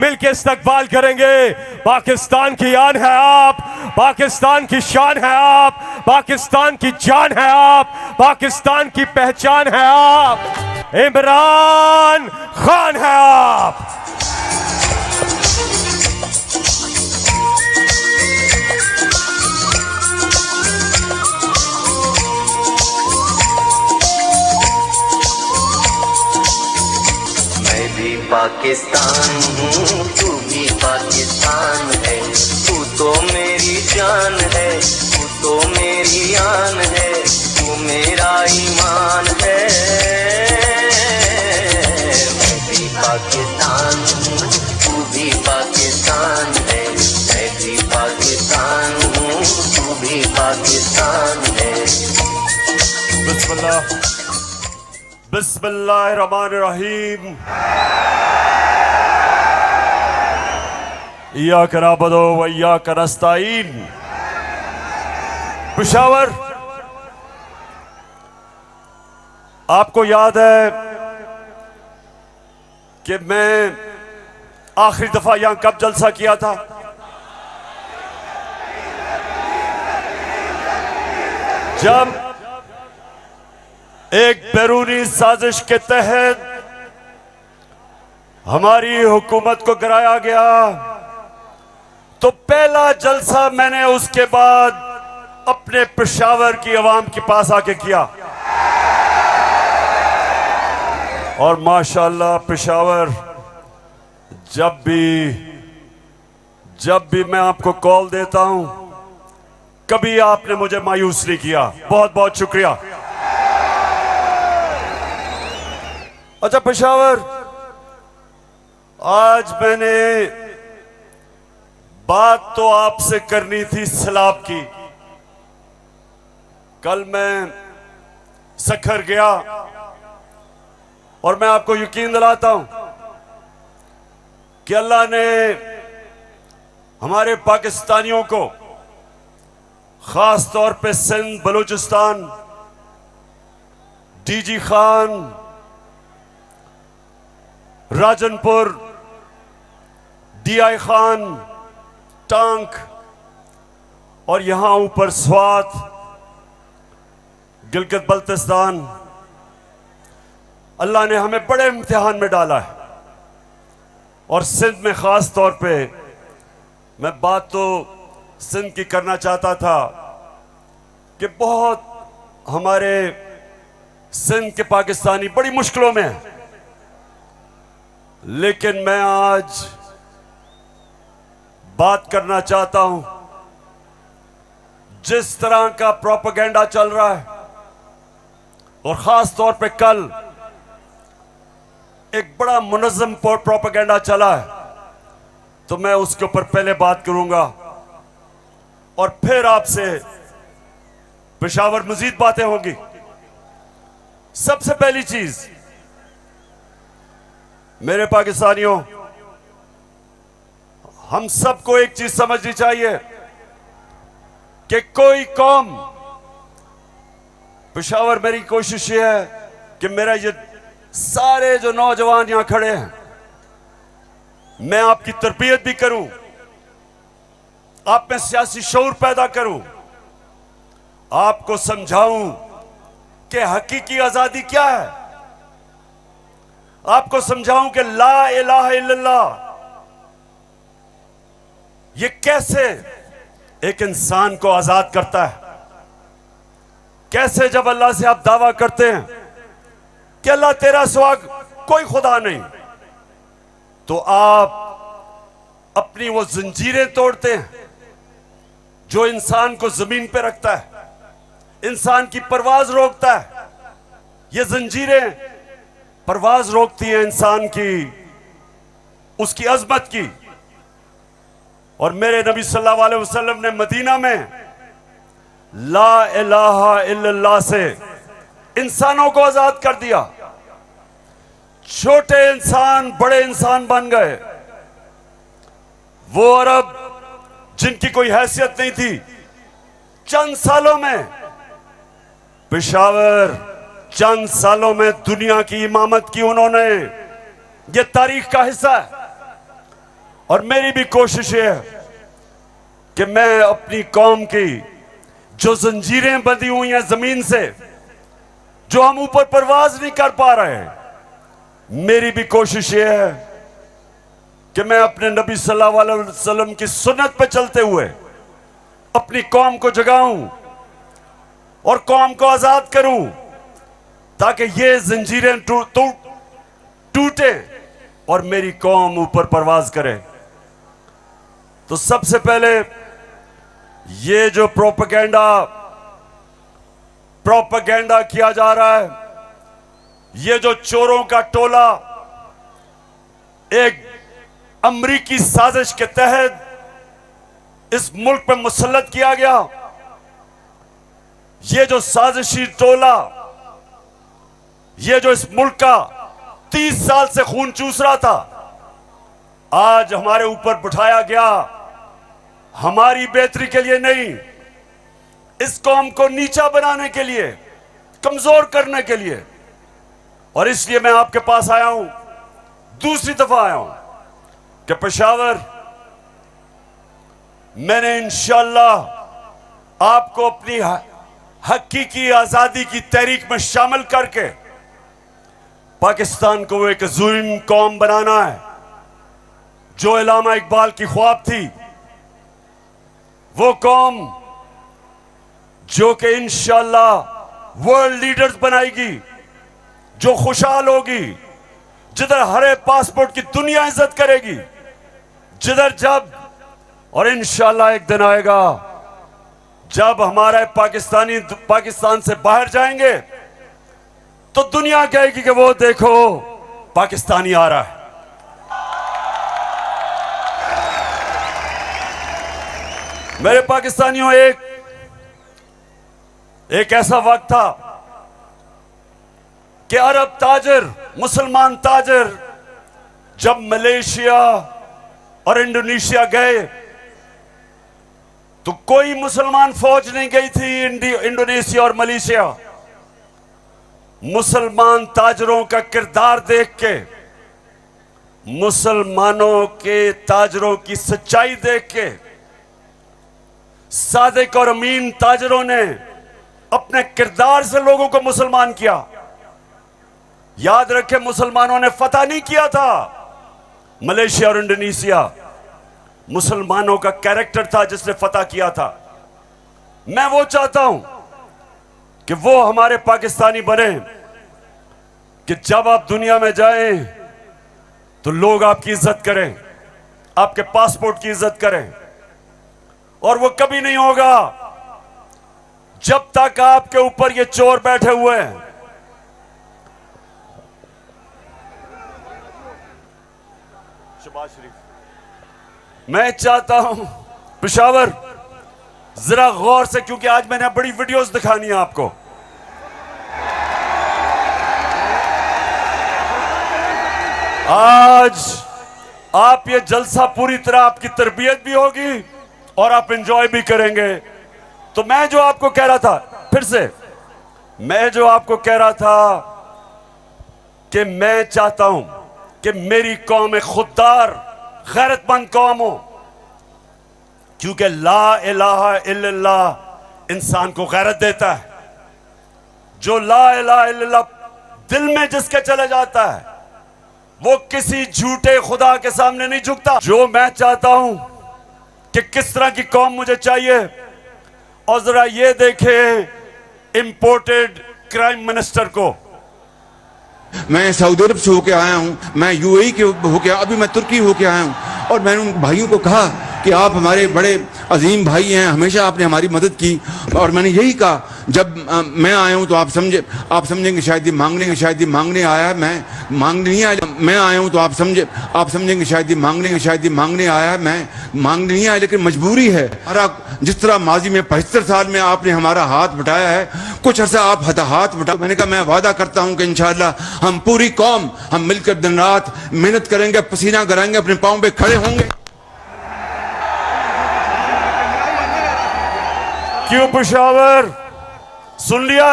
मिलके इस्तकबाल करेंगे। पाकिस्तान की आन है आप, पाकिस्तान की शान है आप, पाकिस्तान की जान है आप, पाकिस्तान की पहचान है आप, इमरान खान है आप। पाकिस्तान हूँ, तू भी पाकिस्तान है। तू तो मेरी जान है, तू तो मेरी आन है, तू मेरा ईमान है। मैं भी पाकिस्तान हूँ, तू भी पाकिस्तान है। मैं भी पाकिस्तान हूँ, तू भी पाकिस्तान है। बिस्मिल्लाह, बिस्मिल्लाहिर्रहमानिर्रहीम। इय्याक नअबुदु व इय्याक नस्तईन। पेशावर, आपको याद है कि मैं आखिरी दफा यहां कब जलसा किया था? जब एक बैरूनी साजिश के तहत हमारी हुकूमत को गिराया गया, तो पहला जलसा मैंने उसके बाद अपने पेशावर की आवाम के पास आके किया। और माशाअल्लाह पेशावर, जब भी मैं आपको कॉल देता हूं, कभी आपने मुझे मायूस नहीं किया। बहुत बहुत शुक्रिया। अच्छा पेशावर, आज मैंने बात तो आपसे करनी थी सैलाब की। कल मैं सखर गया और मैं आपको यकीन दिलाता हूं कि अल्लाह ने हमारे पाकिस्तानियों को, खास तौर पे सिंध बलूचिस्तान, डीजी खान, राजनपुर, डीआई खान, टांक और यहां ऊपर स्वात, गिलगित बल्तिस्तान, अल्लाह ने हमें बड़े इम्तिहान में डाला है। और सिंध में खास तौर पे मैं बात तो सिंध की करना चाहता था कि बहुत हमारे सिंध के पाकिस्तानी बड़ी मुश्किलों में हैं। लेकिन मैं आज बात करना चाहता हूं, जिस तरह का प्रोपेगेंडा चल रहा है, और खास तौर पे कल एक बड़ा मुनज़्ज़म प्रोपेगेंडा चला है, तो मैं उसके ऊपर पहले बात करूंगा और फिर आपसे पेशावर मजीद बातें होंगी। सबसे पहली चीज, मेरे पाकिस्तानियों, हम सबको एक चीज समझनी चाहिए कि कोई कौम, पेशावर मेरी कोशिश ये है कि मेरा ये सारे जो नौजवान यहां खड़े हैं, मैं आपकी तरबियत भी करूं, आप में सियासी शऊर पैदा करूं, आपको समझाऊं कि हकीकी आजादी क्या है, आपको समझाऊं कि ला इलाहा इल्लल्लाह ये कैसे एक इंसान को आजाद करता है। कैसे जब अल्लाह से आप दावा करते हैं कि अल्लाह तेरा सिवा कोई खुदा नहीं, तो आप अपनी वो जंजीरें तोड़ते हैं जो इंसान को जमीन पे रखता है, इंसान की परवाज रोकता है। ये जंजीरें परवाज रोकती हैं इंसान की, उसकी अजमत की। और मेरे नबी सल्लल्लाहु अलैहि वसल्लम ने मदीना में ला इलाहा इल्लल्लाह से इंसानों को आजाद कर दिया। छोटे इंसान बड़े इंसान बन गए। वो अरब जिनकी कोई हैसियत नहीं थी, चंद सालों में, पेशावर चंद सालों में दुनिया की इमामत की उन्होंने। ये तारीख का हिस्सा है। और मेरी भी कोशिश ये है कि मैं अपनी कौम की जो जंजीरें बंधी हुई हैं जमीन से, जो हम ऊपर परवाज नहीं कर पा रहे हैं, मेरी भी कोशिश ये है कि मैं अपने नबी सल्लल्लाहु अलैहि वसल्लम की सुन्नत पे चलते हुए अपनी कौम को जगाऊं और कौम को आजाद करूं, ताकि ये जंजीरें टूटे और मेरी कौम ऊपर परवाज करे। तो सबसे पहले ये जो प्रोपेगेंडा किया जा रहा है, ये जो चोरों का टोला एक अमरीकी साजिश के तहत इस मुल्क पे मुसल्लत किया गया, ये जो साजिशी टोला, ये जो इस मुल्क का 30 साल से खून चूस रहा था, आज हमारे ऊपर बिठाया गया हमारी बेहतरी के लिए नहीं, इस कौम को नीचा बनाने के लिए, कमजोर करने के लिए। और इसलिए मैं आपके पास आया हूं, दूसरी दफा आया हूं कि पेशावर मैंने इंशाअल्लाह आपको अपनी हकीकी आजादी की तहरीक में शामिल करके पाकिस्तान को एक अज़ीम कौम बनाना है, जो इल्लामा इकबाल की ख्वाब थी। वो कौम जो कि इंशाअल्लाह वर्ल्ड लीडर्स बनाएगी, जो खुशहाल होगी, जिधर हरे पासपोर्ट की दुनिया इज्जत करेगी, जिधर जब और इंशाअल्लाह एक दिन आएगा जब हमारे पाकिस्तान से बाहर जाएंगे तो दुनिया कहेगी कि वो देखो पाकिस्तानी आ रहा है। मेरे पाकिस्तानियों, एक ऐसा वक्त था कि अरब ताजिर, मुसलमान ताजिर जब मलेशिया और इंडोनेशिया गए तो कोई मुसलमान फौज नहीं गई थी इंडोनेशिया और मलेशिया। मुसलमान ताजरों का किरदार देख के, मुसलमानों के ताजरों की सच्चाई देख के, सादिक और अमीन ताजरों ने अपने किरदार से लोगों को मुसलमान किया। याद रखें, मुसलमानों ने फतह नहीं किया था मलेशिया और इंडोनेशिया, मुसलमानों का कैरेक्टर था जिसने फतह किया था। मैं वो चाहता हूं कि वो हमारे पाकिस्तानी बने कि जब आप दुनिया में जाएं तो लोग आपकी इज्जत करें, आपके पासपोर्ट की इज्जत करें। और वो कभी नहीं होगा जब तक आपके ऊपर ये चोर बैठे हुए हैं। शबाज शरीफ, मैं चाहता हूं पेशावर जरा गौर से, क्योंकि आज मैंने बड़ी वीडियोस दिखानी है आपको। आज आप ये जलसा पूरी तरह आपकी तरबियत भी होगी और आप एंजॉय भी करेंगे। तो मैं जो आपको कह रहा था, फिर से मैं जो आपको कह रहा था कि मैं चाहता हूं कि मेरी कौम एक खुददार गैरतमंद कौम हो, क्योंकि ला इलाहा इल्लल्लाह इंसान को गैरत देता है। जो ला इलाहा इल्लल्लाह दिल में जिसके चले जाता है वो किसी झूठे खुदा के सामने नहीं झुकता। जो मैं चाहता हूं कि किस तरह की कौम मुझे चाहिए, और जरा ये देखें इंपोर्टेड क्राइम मिनिस्टर को। मैं सऊदी अरब से होके आया हूँ, मैं यूएई के होके, अभी मैं तुर्की होके आया हूँ, और मैंने उन भाइयों को कहा कि आप हमारे बड़े अजीम भाई हैं, हमेशा आपने हमारी मदद की। और मैंने यही कहा, जब मैं आया हूँ तो आप समझेंगे शायद ये मांगने आया है, मैं मांगने नहीं आया। मैं आया हूँ तो आप समझेंगे शायद ये मांगने आया है, मैं मांगने नहीं आया, लेकिन मजबूरी है। जिस तरह माजी में 75 साल में आपने हमारा हाथ बटाया है, कुछ अर्सा आप हाथ बटा। मैंने कहा मैं वादा करता हूँ कि इंशाअल्लाह हम पूरी कौम हम मिलकर दिन रात मेहनत करेंगे, पसीना कराएंगे, अपने पाँव पे खड़े होंगे। क्यों पेशावर, सुन लिया?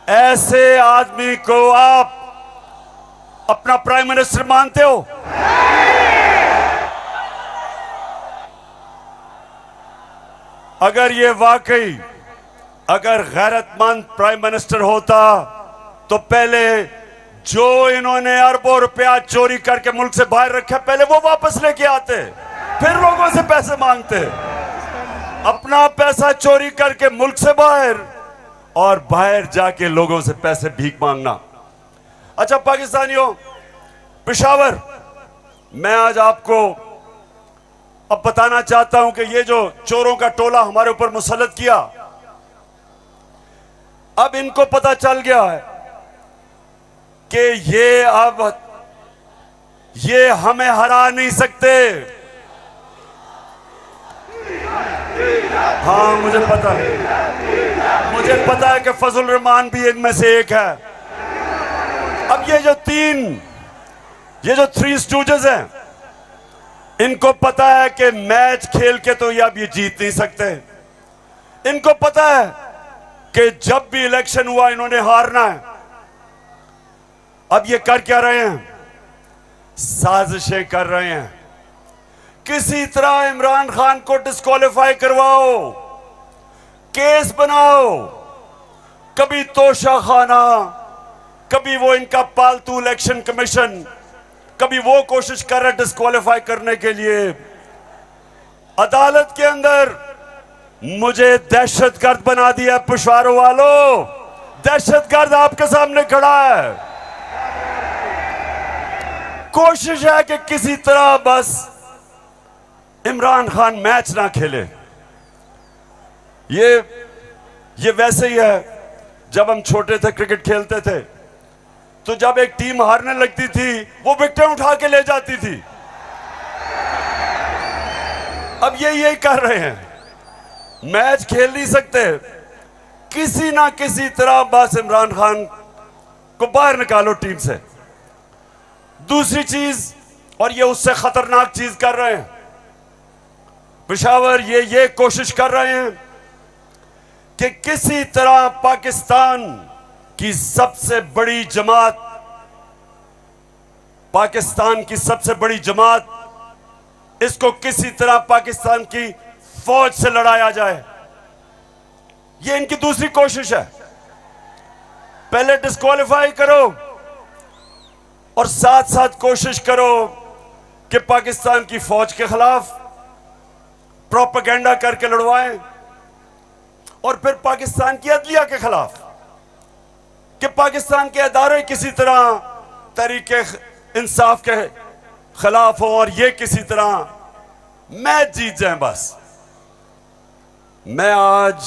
ऐसे आदमी को आप अपना प्राइम मिनिस्टर मानते हो? अगर ये वाकई अगर गैरतमंद प्राइम मिनिस्टर होता तो पहले जो इन्होंने अरबों रुपया चोरी करके मुल्क से बाहर रखा पहले वो वापस लेके आते, फिर लोगों से पैसे मांगते। अपना पैसा चोरी करके मुल्क से बाहर और बाहर जाके लोगों से पैसे भीख मांगना। अच्छा पाकिस्तानियों, पेशावर, मैं आज आपको अब बताना चाहता हूं कि ये जो चोरों का टोला हमारे ऊपर मुसल्लत किया, अब इनको पता चल गया है कि ये हमें हरा नहीं सकते। हाँ मुझे पता है कि फजल रहमान भी इनमें से एक है। अब ये जो थ्री स्टूजेस हैं, इनको पता है कि मैच खेल के तो ये अब ये जीत नहीं सकते। इनको पता है कि जब भी इलेक्शन हुआ इन्होंने हारना है। अब ये कर क्या रहे हैं? साजिशें कर रहे हैं। किसी तरह इमरान खान को डिस्क्वालीफाई करवाओ, केस बनाओ, कभी तोशा खाना, कभी वो इनका पालतू इलेक्शन कमीशन, कभी वो कोशिश कर रहे डिस्क्वालीफाई करने के लिए। अदालत के अंदर मुझे दहशतगर्द बना दिया पेशवारों वालों। दहशतगर्द आपके सामने खड़ा है। कोशिश है कि किसी तरह बस इमरान खान मैच ना खेले। ये वैसे ही है, जब हम छोटे थे क्रिकेट खेलते थे तो जब एक टीम हारने लगती थी वो विकेट उठा के ले जाती थी। अब ये यही कर रहे हैं, मैच खेल नहीं सकते, किसी ना किसी तरह बस इमरान खान को बाहर निकालो टीम से। दूसरी चीज, और ये उससे खतरनाक चीज कर रहे हैं पेशावर, ये कोशिश कर रहे हैं कि किसी तरह पाकिस्तान की सबसे बड़ी जमात, इसको किसी तरह पाकिस्तान की फौज से लड़ाया जाए। ये इनकी दूसरी कोशिश है। पहले डिस्क्वालीफाई करो और साथ साथ कोशिश करो कि पाकिस्तान की फौज के खिलाफ प्रोपेगेंडा करके लड़वाएं, और फिर पाकिस्तान की अदलिया के खिलाफ कि पाकिस्तान के अदारे किसी तरह तरीके इंसाफ के खिलाफ हो और ये किसी तरह मैच जीत जाएं। बस मैं आज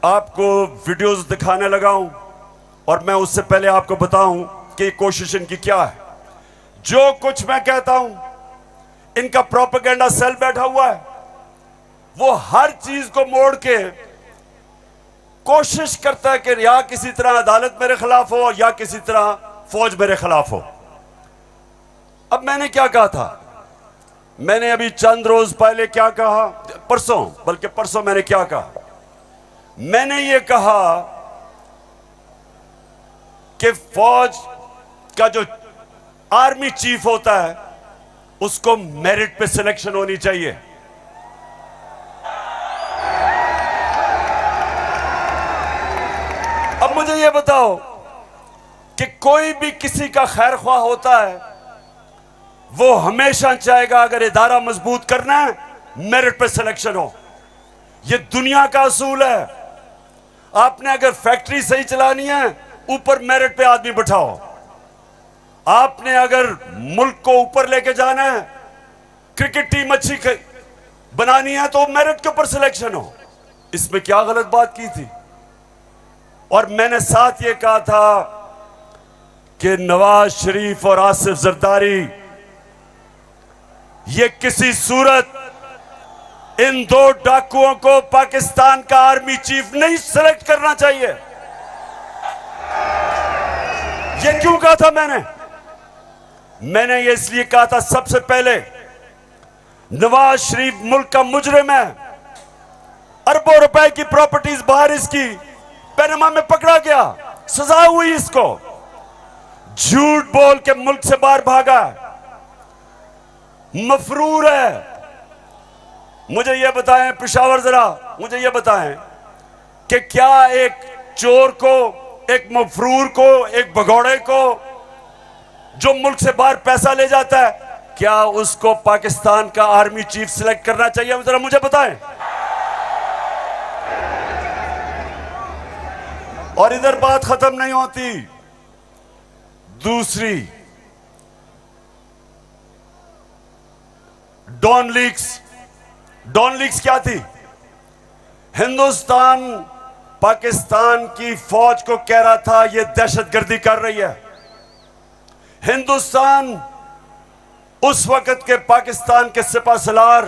आपको वीडियोस दिखाने लगा हूं और मैं उससे पहले आपको बताऊं कि कोशिश इनकी क्या है। जो कुछ मैं कहता हूं, इनका प्रोपेगेंडा सेल बैठा हुआ है, वो हर चीज को मोड़ के कोशिश करता है कि या किसी तरह अदालत मेरे खिलाफ हो या किसी तरह फौज मेरे खिलाफ हो। अब मैंने क्या कहा था, मैंने अभी चंद रोज पहले क्या कहा, परसों मैंने क्या कहा, मैंने ये कहा कि फौज का जो आर्मी चीफ होता है उसको मेरिट पे सिलेक्शन होनी चाहिए। अब मुझे ये बताओ कि कोई भी किसी का खैर ख्वाह होता है, वो हमेशा चाहेगा अगर इदारा मजबूत करना है मेरिट पे सिलेक्शन हो। ये दुनिया का असूल है। आपने अगर फैक्ट्री सही चलानी है ऊपर मेरिट पे आदमी बिठाओ। आपने अगर मुल्क को ऊपर लेके जाना है, क्रिकेट टीम अच्छी बनानी है तो मेरिट के ऊपर सिलेक्शन हो। इसमें क्या गलत बात की थी? और मैंने साथ ये कहा था कि नवाज शरीफ और आसिफ जरदारी, ये किसी सूरत इन दो डाकुओं को पाकिस्तान का आर्मी चीफ नहीं सिलेक्ट करना चाहिए। ये क्यों कहा था मैंने ये इसलिए कहा था, सबसे पहले नवाज शरीफ मुल्क का मुजरिम है, अरबों रुपए की प्रॉपर्टीज बाहर इसकी पैनमा में पकड़ा गया, सजा हुई इसको। झूठ बोल के मुल्क से बाहर भागा, मफरूर है। मुझे यह बताएं पेशावर, जरा मुझे यह बताएं कि क्या एक चोर को, एक मफरूर को, एक भगौड़े को जो मुल्क से बाहर पैसा ले जाता है, क्या उसको पाकिस्तान का आर्मी चीफ सिलेक्ट करना चाहिए? जरा मुझे बताएं। और इधर बात खत्म नहीं होती। दूसरी, डॉन लीक्स। डॉन लीक्स क्या थी? हिंदुस्तान पाकिस्तान की फौज को कह रहा था यह दहशतगर्दी कर रही है। हिंदुस्तान उस वक्त के पाकिस्तान के सिपाहसलार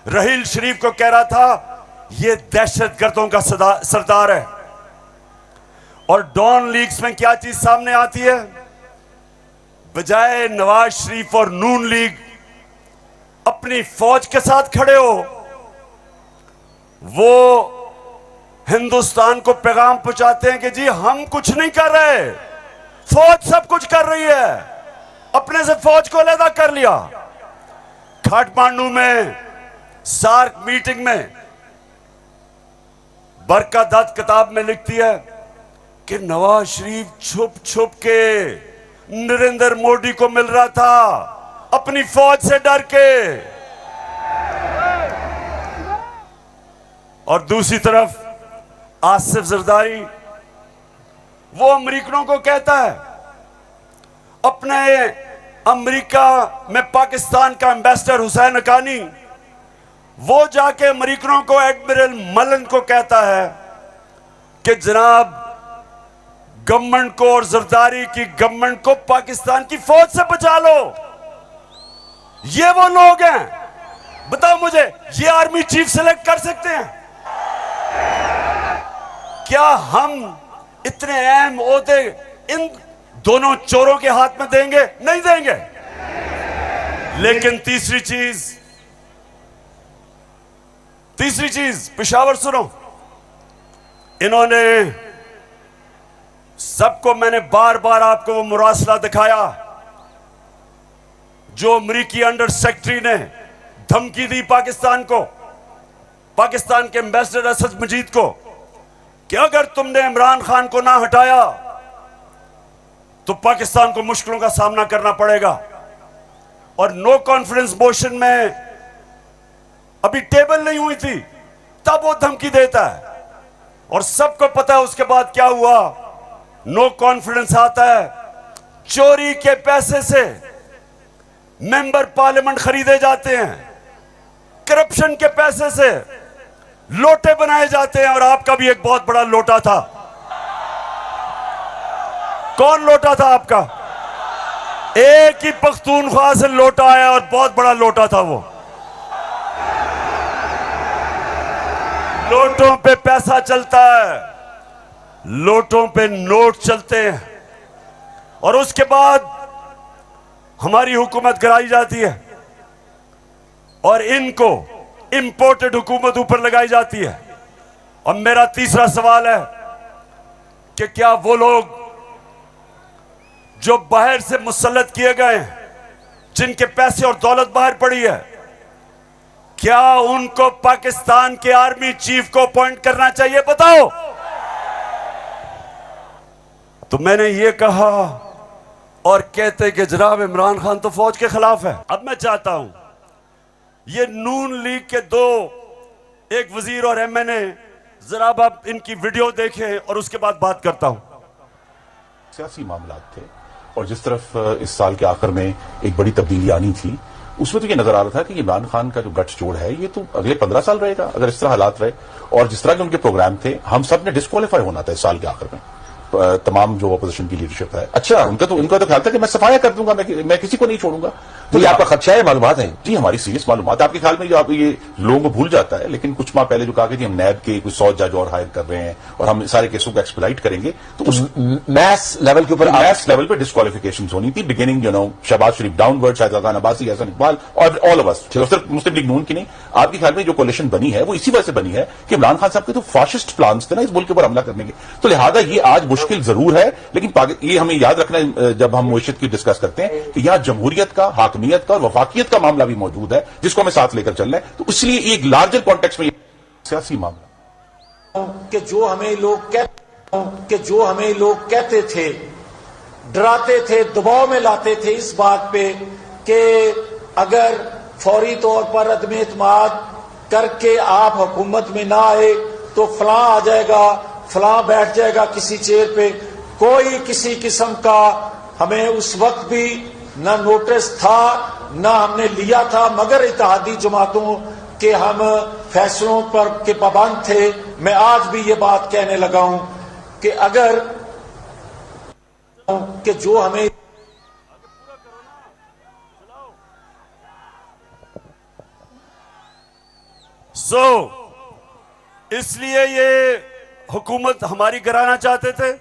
रहील शरीफ को कह रहा था यह दहशतगर्दों का सरदार है। और डॉन लीग्स में क्या चीज सामने आती है? बजाय नवाज शरीफ और नून लीग अपनी फौज के साथ खड़े हो, वो हिंदुस्तान को पैगाम पहुंचाते हैं कि जी हम कुछ नहीं कर रहे, फौज सब कुछ कर रही है। अपने से फौज को अलग कर लिया। काठमांडू में सार्क मीटिंग में बरका दत्त किताब में लिखती है कि नवाज शरीफ छुप छुप के नरेंद्र मोदी को मिल रहा था अपनी फौज से डर के। और दूसरी तरफ आसिफ जरदारी, वो अमेरिकनों को कहता है, अपने अमेरिका में पाकिस्तान का एम्बेसडर हुसैन हक्कानी, वो जाके अमेरिकनों को, एडमिरल मलन को कहता है कि जनाब गवर्नमेंट को और जरदारी की गवर्नमेंट को पाकिस्तान की फौज से बचा लो। ये वो लोग हैं, बताओ मुझे, ये आर्मी चीफ सिलेक्ट कर सकते हैं? क्या हम इतने अहम ओहदे इन दोनों चोरों के हाथ में देंगे? नहीं देंगे। लेकिन तीसरी चीज पेशावर सुनो, इन्होंने सबको, मैंने बार बार आपको वो मुरासला दिखाया जो अमरीकी अंडर सेक्रेटरी ने धमकी दी पाकिस्तान को, पाकिस्तान के एम्बेसडर असद मजीद को, कि अगर तुमने इमरान खान को ना हटाया तो पाकिस्तान को मुश्किलों का सामना करना पड़ेगा। और नो कॉन्फिडेंस मोशन में अभी टेबल नहीं हुई थी, तब वो धमकी देता है। और सबको पता है उसके बाद क्या हुआ। नो कॉन्फिडेंस आता है, चोरी के पैसे से मेंबर पार्लियामेंट खरीदे जाते हैं, करप्शन के पैसे से लोटे बनाए जाते हैं। और आपका भी एक बहुत बड़ा लोटा था। कौन लोटा था आपका? एक ही पख्तूनख्वा से लोटा आया और बहुत बड़ा लोटा था वो। लोटों पे पैसा चलता है, लोटों पे नोट चलते हैं, और उसके बाद हमारी हुकूमत गिराई जाती है और इनको इंपोर्टेड हुकूमत ऊपर लगाई जाती है। और मेरा तीसरा सवाल है कि क्या वो लोग जो बाहर से मुसल्लत किए गए हैं, जिनके पैसे और दौलत बाहर पड़ी है, क्या उनको पाकिस्तान के आर्मी चीफ को अपॉइंट करना चाहिए? बताओ। तो मैंने ये कहा और कहते कि जनाब इमरान खान तो फौज के खिलाफ है। अब मैं चाहता हूं ये नून लीग के दो, एक वजीर और एमएनए, जरा आप इनकी वीडियो देखें और उसके बाद बात करता हूं। सियासी मामला थे और जिस तरफ इस साल के आखिर में एक बड़ी तब्दीली आनी थी, उसमें तो ये नजर आ रहा था कि इमरान खान का जो गठजोड़ है ये तो अगले 15 साल रहेगा अगर इस तरह हालात रहे। और जिस तरह के उनके प्रोग्राम थे, हम सब ने डिस्क्वालीफाई होना था इस साल के आखिर में, तमाम जो अपोजिशन की लीडरशिप है। अच्छा, उनका तो ख्याल था कि मैं सफाया कर दूंगा, मैं किसी को नहीं छोड़ूंगा। तो ये आपका खदशा है? मालूमात है जी, हमारी सीरियस मालूमात। आपके ख्याल में जो आप ये लोगों को भूल जाता है, लेकिन कुछ माह पहले जो कहा कि हम नैब के कुछ 100 जज और हायर कर रहे हैं और हम सारे केसों को एक्सप्लाइट करेंगे, तो उस मैथ्स लेवल के ऊपर मैथ्स लेवल पे डिस्क्वालिफिकेशन होनी थी। बिगिनिंग शहबाज शरीफ डाउनवर्ड, शाहजहां अब्बासी, हसन इकबाल और ऑल ऑफ अस, सिर्फ मुस्लिम लीग नून की नहीं। आपके ख्याल में जो कोalition बनी है वो इसी वजह से बनी है कि इमरान खान साहब के तो फाशिस्ट प्लान्स थे ना इस मुल्क के ऊपर हमला करने के। तो लिहाजा ये आज मुश्किल जरूर है, लेकिन ये हमें याद रखना है जब हम मुइशत की डिस्कस करते हैं कि यहाँ जमहूरियत का, हाकमियत का और वफाकियत का मामला भी मौजूद है, जिसको हमें साथ लेकर चलना है। तो इसलिए एक लार्जर कॉन्टेक्स्ट में सियासी मामला कि जो हमें लोग कहते थे, डराते थे, दबाव में लाते थे इस बात पे कि अगर फौरी तौर पर अदम एतमाद करके आप हुकूमत में ना आए तो फलां आ जाएगा, फलां बैठ जाएगा किसी चेयर पे। कोई किसी किस्म का हमें उस वक्त भी न नोटिस था न हमने लिया था, मगर इत्तेहादी जमातों के हम फैसलों पर के पाबंद थे। मैं आज भी ये बात कहने लगा हूं कि अगर जो हमें इसलिए ये हुकूमत हमारी गिराना चाहते थे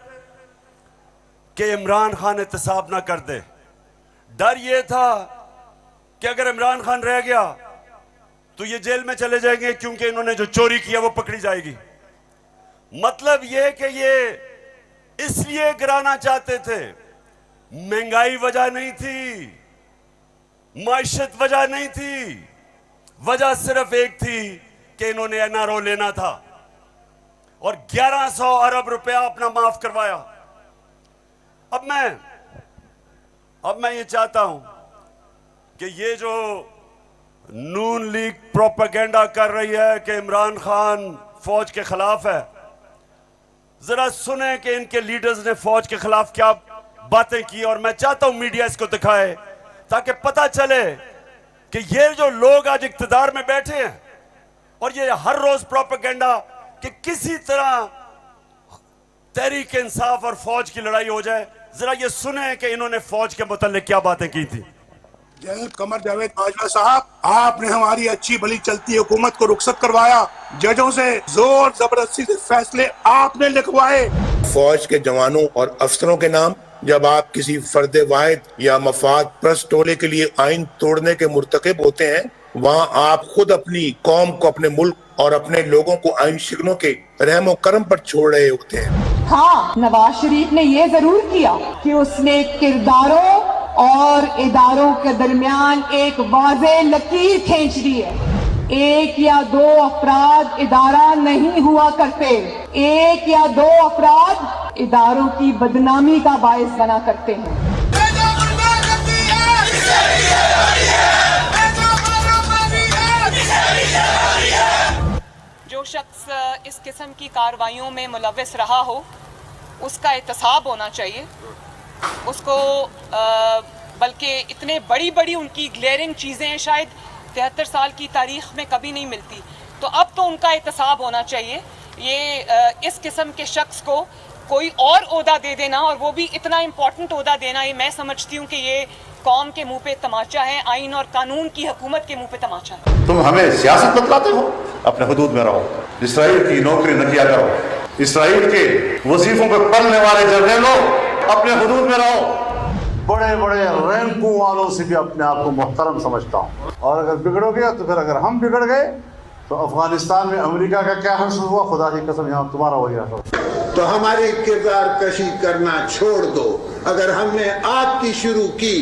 कि इमरान खान एहतसाब ना कर दे। डर ये था कि अगर इमरान खान रह गया तो ये जेल में चले जाएंगे, क्योंकि इन्होंने जो चोरी किया वो पकड़ी जाएगी। मतलब ये कि ये इसलिए गिराना चाहते थे, महंगाई वजह नहीं थी, माइशत वजह नहीं थी, वजह सिर्फ एक थी कि इन्होंने एनआरओ लेना था और 1100 अरब रुपया अपना माफ करवाया। अब मैं ये चाहता हूं कि ये जो नून लीग प्रोपेगेंडा कर रही है कि इमरान खान फौज के खिलाफ है, जरा सुने कि इनके लीडर्स ने फौज के खिलाफ क्या बातें की। और मैं चाहता हूं मीडिया इसको दिखाए ताकि पता चले कि ये जो लोग आज इक्तदार में बैठे हैं और ये हर रोज प्रोपेगेंडा कि किसी तरह तहरीक इंसाफ और फौज की लड़ाई हो जाए, जरा ये सुने कि इन्होंने फौज के मुताल्लिक क्या बातें की थी। जनरल कमर जावेद बाजवा साहब, आपने हमारी अच्छी भली चलती हुकूमत को रुखसत करवाया, जजों से जोर जबरदस्ती से फैसले आपने लिखवाए। फौज के जवानों और अफसरों के नाम जब आप किसी फर्द वाहिद या मफाद प्रस्त टोले के लिए आइन तोड़ने के मुर्तकिब होते हैं, वहाँ आप खुद अपनी कौम को, अपने मुल्क और अपने लोगों को आइन शिकनों के रहमो करम पर छोड़ रहे होते हैं। हाँ, नवाज शरीफ ने ये जरूर किया कि उसने किरदारों और इदारों के दरमियान एक वाज़े लकीर खींच दी है। एक या दो अफराद इदारा नहीं हुआ करते, एक या दो अफराद इदारों की बदनामी का बायस बना करते हैं। जो शख्स इस किस्म की कार्रवाइयों में मुलव्वस रहा हो उसका एहतसाब होना चाहिए। उसको बल्कि इतने बड़ी उनकी ग्लेयरिंग चीज़ें शायद 73 साल की तारीख में कभी नहीं मिलती, तो अब तो उनका एहतसाब होना चाहिए। ये इस किस्म के शख्स को कोई और ओहदा दे देना, और वो भी इतना इम्पोर्टेंट ओहदा देना, ये मैं समझती हूँ कि ये कौम के मुंह पे तमाचा है, आइन और कानून की हुकूमत के मुंह पे तमाचा है। तुम हमें सियासत बतलाते हो, अपने हुदूद में रहो, इसराइल की नौकरी न किया करो, इसराइल के वजीफों पे पलने वाले जर्नलों अपने हुदूद में रहो। बड़े बड़े रैंकों वालों से भी अपने आप को मुहतरम समझता हूँ, और अगर बिगड़ोगे तो फिर अगर हम बिगड़ गए तो अफगानिस्तान में अमेरिका का क्या हश्र हुआ, खुदा की कसम यहाँ तुम्हारा वही हश्र। तो हमारी किरदार कशी करना छोड़ दो। अगर हमने आपकी शुरू की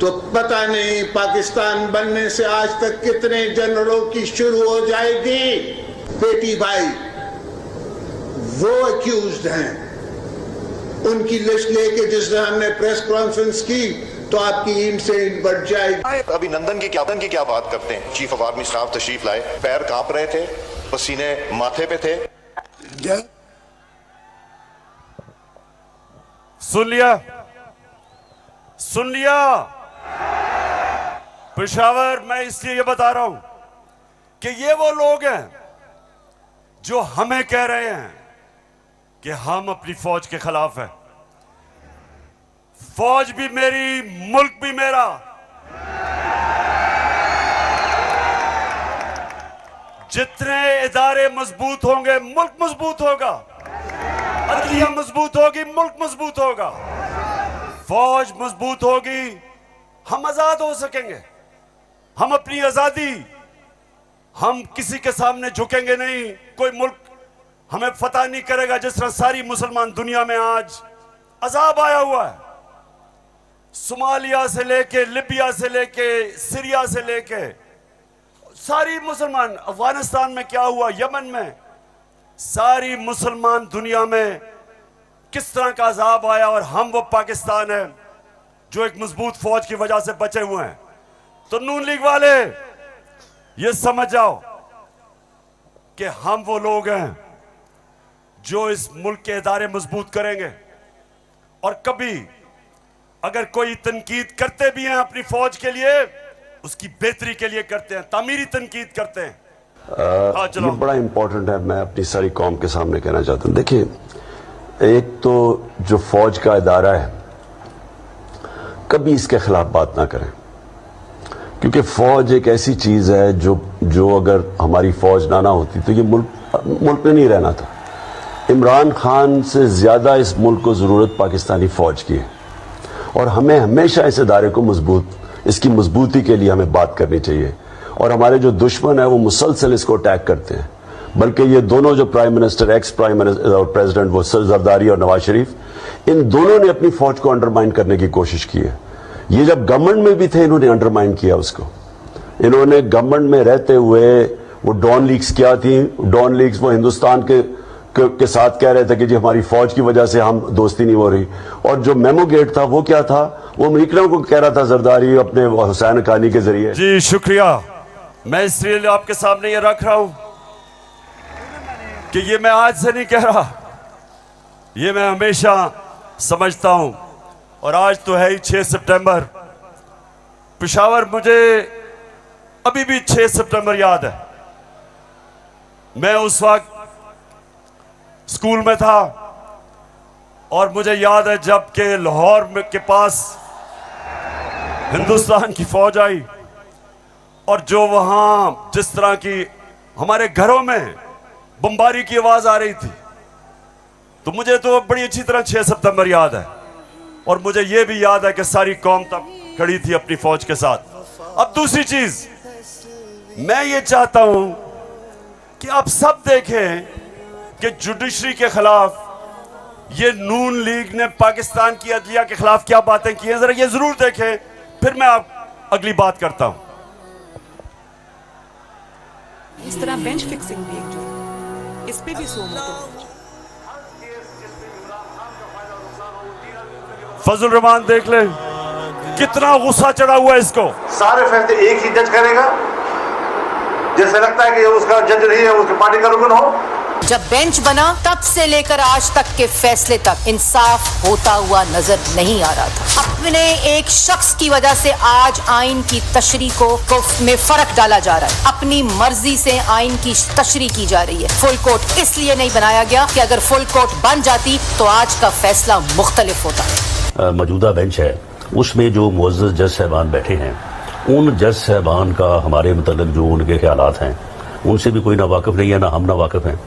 तो पता नहीं पाकिस्तान बनने से आज तक कितने जनरलों की शुरू हो जाएगी। बेटी भाई वो अक्यूज्ड हैं, उनकी लिस्ट लेके जिस दिन हमने प्रेस कॉन्फ्रेंस की तो आपकी ईंट से ईंट बढ़ जाएगी। अभिनंदन की क्या बात करते हैं। चीफ ऑफ आर्मी स्टाफ तशरीफ लाए, पैर कांप रहे थे, पसीने माथे पे थे। सुन लिया पेशावर, मैं इसलिए ये बता रहा हूं कि ये वो लोग हैं जो हमें कह रहे हैं कि हम अपनी फौज के खिलाफ हैं। फौज भी मेरी, मुल्क भी मेरा। जितने इदारे मजबूत होंगे मुल्क मजबूत होगा, अदलिया मजबूत होगी मुल्क मजबूत होगा, फौज मजबूत होगी, हम आजाद हो सकेंगे। हम अपनी आजादी, हम किसी के सामने झुकेंगे नहीं। कोई मुल्क हमें फतह नहीं करेगा जिस तरह सारी मुसलमान दुनिया में आज अजाब आया हुआ है। सोमालिया से लेके, लिबिया से लेके, सीरिया से लेके सारी मुसलमान, अफगानिस्तान में क्या हुआ, यमन में, सारी मुसलमान दुनिया में किस तरह का अजाब आया। और हम वो पाकिस्तान है जो एक मजबूत फौज की वजह से बचे हुए हैं। तो नून लीग वाले ये समझ जाओ कि हम वो लोग हैं जो इस मुल्क के इदारे मजबूत करेंगे। और कभी अगर कोई तनकीद करते भी हैं अपनी फौज के लिए, उसकी बेहतरी के लिए करते हैं, तामीरी तनकीद करते हैं। ये बड़ा इंपॉर्टेंट है, मैं अपनी सारी कौम के सामने कहना चाहता हूं। देखिए, एक तो जो फौज का इदारा है, कभी इसके खिलाफ बात ना करें, क्योंकि फौज एक ऐसी चीज है जो अगर हमारी फौज ना होती तो ये मुल्क में नहीं रहना था। इमरान खान से ज्यादा इस मुल्क को जरूरत पाकिस्तानी फौज की है और हमें हमेशा इस इदारे को इसकी मजबूती के लिए हमें बात करनी चाहिए। और हमारे जो दुश्मन है वो मुसलसल इसको अटैक करते हैं, बल्कि ये दोनों जो prime minister, ex prime minister और प्रेसिडेंट, वो जरदारी और नवाज शरीफ, इन दोनों ने अपनी फौज को अंडरमाइन करने की कोशिश की है। ये जब गवर्नमेंट में भी थे इन्होंने अंडरमाइन किया उसको। इन्होंने गवर्नमेंट में रहते हुए वो डॉन लीग्स क्या थी, डॉन लीग्स वो हिंदुस्तान के साथ कह रहे थे कि जी हमारी फौज की वजह से हम दोस्ती नहीं हो रही। और जो मेमो गेट था वो क्या था, वो अमेरिकनों को कह रहा था जरदारी अपने हुसैन हक्कानी के जरिए। जी शुक्रिया। मैं इसलिए आपके सामने ये रख रहा हूं कि ये मैं आज से नहीं कह रहा, ये मैं हमेशा समझता हूं। और आज तो है ही 6 सितंबर। पेशावर मुझे अभी भी 6 सितंबर याद है। मैं उस वक्त स्कूल में था और मुझे याद है जब के लाहौर के पास हिंदुस्तान की फौज आई और जो वहां जिस तरह की हमारे घरों में बमबारी की आवाज आ रही थी, तो मुझे तो बड़ी अच्छी तरह 6 सितंबर याद है। और मुझे यह भी याद है कि सारी कौम तब खड़ी थी अपनी फौज के साथ। अब दूसरी चीज मैं ये चाहता हूं कि आप सब देखें कि जुडिशरी के खिलाफ ये नून लीग ने पाकिस्तान की अदलिया के खिलाफ क्या बातें की हैं, जरा ये जरूर देखें, फिर मैं आप अगली बात करता हूं। इस तरह बेंच फिक्सिंग भी एक जुर्म, इस पे भी 100 मोटो। फजल रहमान देख ले कितना गुस्सा चढ़ा हुआ है इसको। सारे फैसले एक ही जज करेगा, जैसे लगता है कि उसका जज नहीं है, उसकी पार्टी का रुकन हो। जब बेंच बना तब से लेकर आज तक के फैसले तक इंसाफ होता हुआ नजर नहीं आ रहा था। अपने एक शख्स की वजह से आज आइन की तशरीह को में फर्क डाला जा रहा है। अपनी मर्जी से आइन की तशरीह की जा रही है। फुल कोर्ट इसलिए नहीं बनाया गया कि अगर फुल कोर्ट बन जाती तो आज का फैसला मुख्तलिफ होता। मौजूदा बेंच है उसमें जो मुअज़्ज़ज़ जज साहबान बैठे हैं, उन जज साहबान का हमारे मतलब जो उनके ख्यालात हैं उनसे भी कोई ना वाकिफ नहीं है, ना हम ना वाकिफ हैं।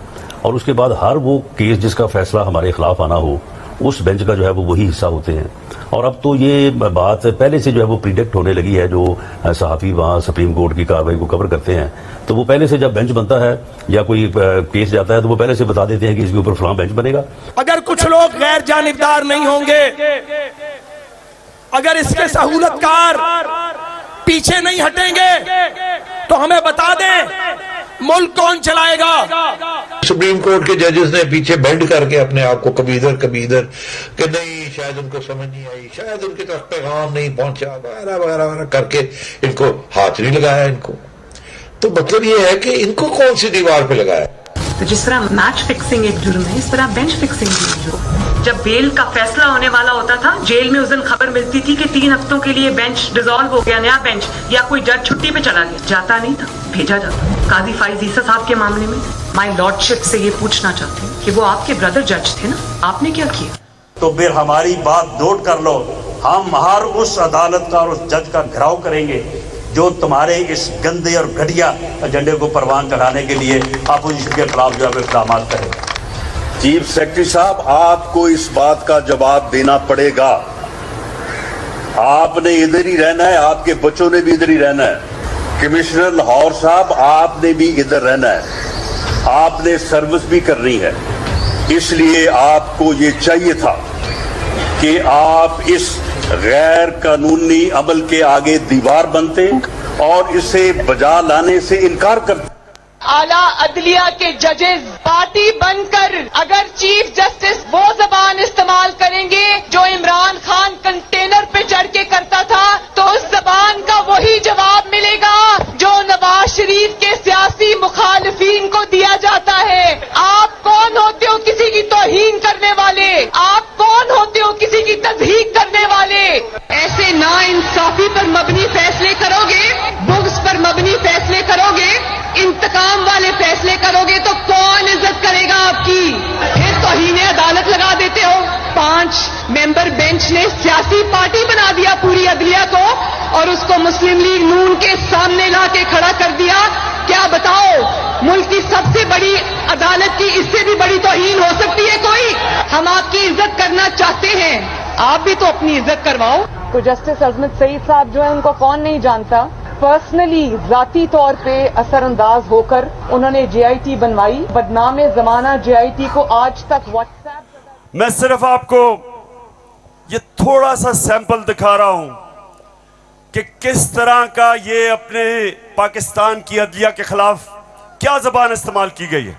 और उसके बाद हर वो केस जिसका फैसला हमारे खिलाफ आना हो, उस बेंच का जो है वो वही हिस्सा होते हैं। और अब तो ये बात पहले से जो है वो प्रिडिक्ट होने लगी है। जो सहाफ़ी वहाँ सुप्रीम कोर्ट की कार्रवाई को कवर करते हैं, तो वो पहले से जब बेंच बनता है या कोई केस जाता है तो वो पहले से बता देते हैं कि इसके ऊपर फलां बेंच बनेगा। अगर कुछ लोग गैर जानिबदार नहीं होंगे, अगर इसके सहूलतकार पीछे नहीं हटेंगे, तो हमें बता दें मुल्क कौन चलाएगा। सुप्रीम कोर्ट के जजेस ने पीछे बेंड करके अपने आप को कभी इधर कि नहीं, शायद उनको समझ नहीं आई, शायद उनके तरफ पैगाम नहीं पहुंचा, वगैरह वगैरह वगैरह करके इनको हाथ नहीं लगाया इनको। तो मतलब ये है कि इनको कौन सी दीवार पे लगाया। तो जिस तरह मैच फिक्सिंग एक जुर्म है, इस तरह बेंच फिक्सिंग भी एक जुर्म है। जब बेल का फैसला होने वाला होता था, जेल में उस दिन खबर मिलती थी कि 3 हफ्तों के लिए बेंच डिसॉल्व हो गया, नया बेंच, या कोई जज छुट्टी पे चला गया। जाता नहीं था, भेजा जाता। काजी फाइज ईसा साहब के मामले में माय लॉर्डशिप से ये पूछना चाहती हूँ कि वो आपके ब्रदर जज थे ना, आपने क्या किया? तो फिर हमारी बात नोट कर लो, हम हर उस अदालत का और उस जज का घेराव करेंगे जो तुम्हारे इस गंदे और घटिया एजेंडे को परवान चढ़ाने के लिए अपोजिशन के खिलाफ जो है इक़दाम करें। चीफ सेक्रेटरी साहब, आपको इस बात का जवाब देना पड़ेगा। आपने इधर ही रहना है, आपके बच्चों ने भी इधर ही रहना है। कमिश्नर लाहौर साहब, आपने भी इधर रहना है। आपने सर्विस भी करनी है, इसलिए आपको ये चाहिए था कि आप इस गैर कानूनी अमल के आगे दीवार बनते और इसे बजा लाने से इनकार करते। आला अदलिया के जजेस पार्टी बनकर अगर चीफ जस्टिस वो जबान इस्तेमाल करेंगे जो इमरान खान कंटेनर पे चढ़ के करता था, तो उस जबान का वही जवाब मिलेगा जो नवाज शरीफ के सियासी मुखालिफिन को दिया जाता है। आप कौन होते हो किसी की तौहीन करने वाले? आप कौन होते हो किसी की तज़हीक करने वाले? ऐसे ना इंसाफी पर मबनी फैसले करोगे, बुग्स पर मबनी फैसले करोगे, इंतकाम वाले फैसले करोगे तो कौन इज्जत करेगा आपकी? फिर तौहीने अदालत लगा देते हो। 5 मेंबर बेंच ने सियासी पार्टी बना दिया पूरी अदलिया को और उसको मुस्लिम लीग नून के सामने ला के खड़ा कर दिया। क्या बताओ, मुल्क की सबसे बड़ी अदालत की इससे भी बड़ी तौहीन हो सकती है कोई? हम आपकी इज्जत करना चाहते हैं, आप भी तो अपनी इज्जत करवाओ। तो जस्टिस अजमत सईद साहब जो है उनको कौन नहीं जानता, पर्सनली जाती तौर पे असरअंदाज होकर उन्होंने JIT बनवाई, बदनाम जमाना JIT को आज तक व्हाट्सएप। मैं सिर्फ आपको ये थोड़ा सा सैंपल दिखा रहा हूं कि किस तरह का ये अपने पाकिस्तान की अदलिया के खिलाफ क्या जबान इस्तेमाल की गई है।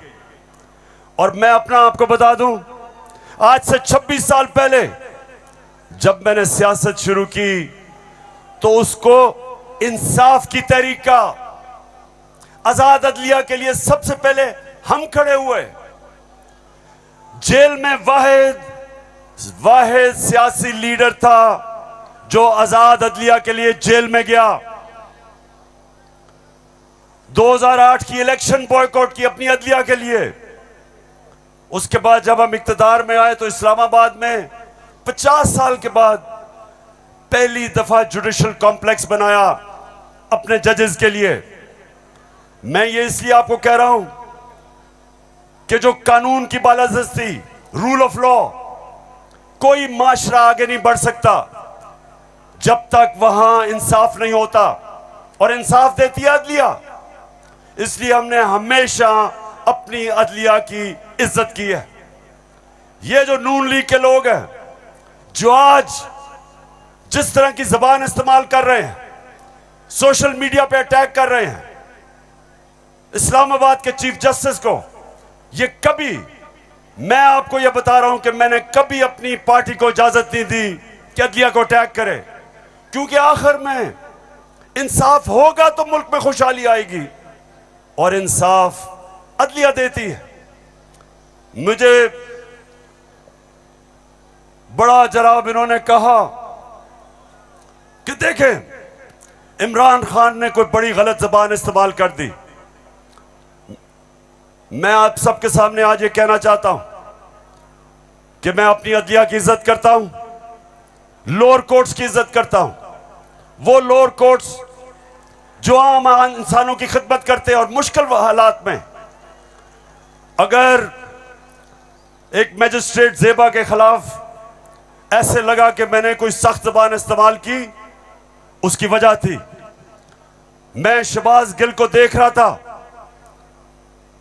और मैं अपना आपको बता दूं, आज से 26 साल पहले जब मैंने सियासत शुरू की तो उसको इंसाफ की तहरीक का, आजाद अदलिया के लिए सबसे पहले हम खड़े हुए। जेल में वाहिद सियासी लीडर था जो आजाद अदलिया के लिए जेल में गया। 2008 की इलेक्शन बॉयकॉट की अपनी अदलिया के लिए। उसके बाद जब हम इक्तदार में आए तो इस्लामाबाद में 50 साल के बाद पहली दफा जुडिशल कॉम्प्लेक्स बनाया अपने जजेस के लिए। मैं ये इसलिए आपको कह रहा हूं कि जो कानून की बालादस्ती, रूल ऑफ लॉ, कोई माशरा आगे नहीं बढ़ सकता जब तक वहां इंसाफ नहीं होता, और इंसाफ देती है अदलिया। इसलिए हमने हमेशा अपनी अदलिया की इज्जत की है। ये जो नून लीग के लोग हैं जो आज जिस तरह की जबान इस्तेमाल कर रहे हैं, सोशल मीडिया पे अटैक कर रहे हैं इस्लामाबाद के चीफ जस्टिस को, ये कभी, मैं आपको ये बता रहा हूं कि मैंने कभी अपनी पार्टी को इजाजत नहीं दी कि अदलिया को अटैक करे, क्योंकि आखिर में इंसाफ होगा तो मुल्क में खुशहाली आएगी, और इंसाफ अदलिया देती है। मुझे बड़ा जनाब इन्होंने कहा कि देखें इमरान खान ने कोई बड़ी गलत जबान इस्तेमाल कर दी। मैं आप सबके सामने आज ये कहना चाहता हूं कि मैं अपनी अदलिया की इज्जत करता हूं, लोअर कोर्ट्स की इज्जत करता हूं, वो लोअर कोर्ट्स जो आम इंसानों की खिदमत करते हैं। और मुश्किल हालात में अगर एक मजिस्ट्रेट जेबा के खिलाफ ऐसे लगा कि मैंने कोई सख्त जबान इस्तेमाल की, उसकी वजह थी मैं शहबाज गिल को देख रहा था,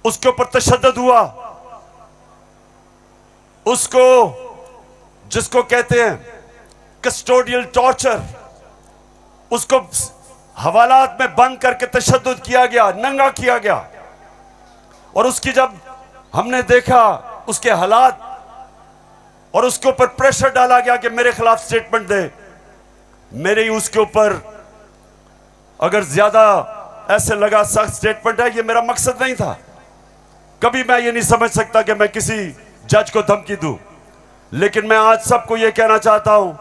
उसके ऊपर तशद्दुद हुआ, उसको जिसको कहते हैं कस्टोडियल टॉर्चर, उसको हवालात में बंद करके तशद्दुद किया गया, नंगा किया गया। और उसकी जब हमने देखा उसके हालात और उसके ऊपर प्रेशर डाला गया कि मेरे खिलाफ स्टेटमेंट दे, मेरे ही उसके ऊपर अगर ज्यादा ऐसे लगा सख्त स्टेटमेंट है, ये मेरा मकसद नहीं था। कभी मैं ये नहीं समझ सकता कि मैं किसी जज को धमकी दूं, लेकिन मैं आज सबको ये कहना चाहता हूं